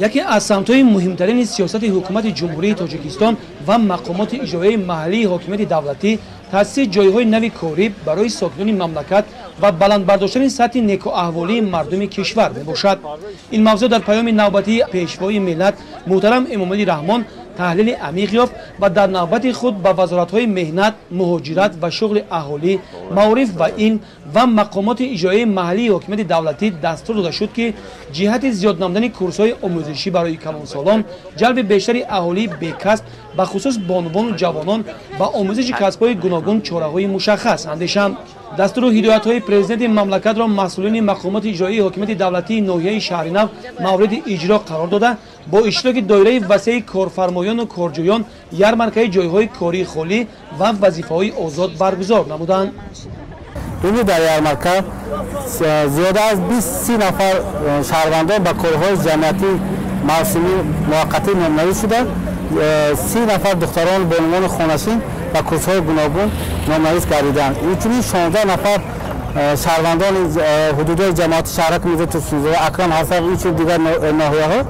یکی از سمت‌های مهمترین سیاست حکومت جمهوری تاجیکستان و مقامات اجرایی محلی حاکمیت دولتی تأسیس جایهای نوی کاری برای ساکنان مملکت و بلند برداشتن سطح نیک و احوالی مردم کشور میباشد. این موضوع در پیام نوبتی پیشوای ملت محترم امامعلی رحمان تحلیل عمیق یافت و در نوبت خود به وزارت‌های مهنت، مهاجرت و شغل اهالی، معارف و این و مقامات اجرایی محلی حاکمیت دولتی دستور داده شد که جهت زیاد نمودن کورس‌های آموزشی برای کلانسالان، جلب بیشتر اهالی به کسب به خصوص بانوان و جوانان با آموزش کسب‌های گوناگون چاره‌های مشخص اندیشند. دستور و هدایت‌های پرزیدنت مملکت را مسئولین مقامات اجرایی حاکمیت دولتی ناحیه شهرنو مورد اجرا قرار داده با اشتراک دایره وسیع کارفرمایان و کارجویان یارمارک‌های جایهای کاری خالی و وظیفه‌های آزاد برگزار نمودند. این در یارمارکه زیاده از 20-30 نفر شهروندان با کارهای جمعیتی موسمی موقتی نامزد شده، 30 نفر دختران بانوان خانشین و کورس‌های گوناگون نامزد گردیدند. اینچنین 16 نفر شهروندان حدود جماعت شهرک میده تو اکرم حسن این دیگر ناحیه‌ها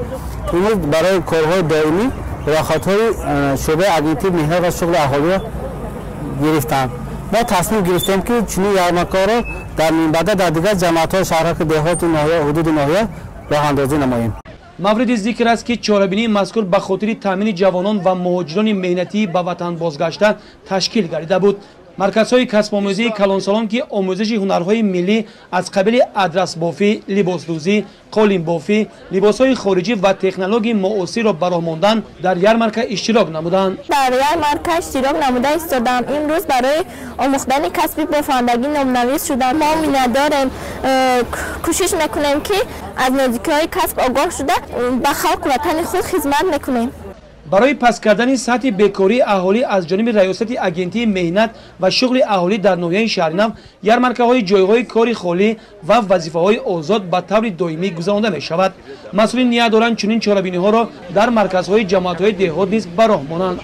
این برای کارهای دائمی و خاطر شعبه اگنتی مهنت و شغل اهالی گرفتند. ما تصمیم گرفتیم که چنین یارمارکه را در بعد در دیگر جماعت‌های شهرک دهات ناحیه حدود ناحیه راه اندازی نماییم. مورد ذکر است که چاره‌بینی مذکور به خاطر تامین جوانان و مهاجران مهنتی به وطن بازگشته تشکیل گردیده بود. مرکزهای کسب آموزی کلانسالان که آموزش هنرهای ملی از قبیل آدرس بافی، لباس دوزی، قالین بافی، لباسهای خارجی و تکنولوژی معاصر را براه ماندن در یارمارکه اشتراک نمودند. در یارمارکه اشتراک نموده ایستادم. امروز برای آموختن کسب بافندگی نام‌نویس شدم. ما می‌نداریم کوشش میکنیم که از نزدیکی‌های کسب آگاه شده به خلق وطن خود خدمت میکنیم. برای پس کردن سطح بیکاری اهالی از جانب ریاست اگنتی مهنت و شغل اهالی در ناحیه شهرنو یارمارکه‌های جایهای کاری خالی و وظیفه‌های آزاد به طور دائمی گذرانده می‌شود. مسئولین نیاز دارند چنین چاره‌بینی‌ها را در مرکزهای جماعت‌های دهات نیز براه مانند.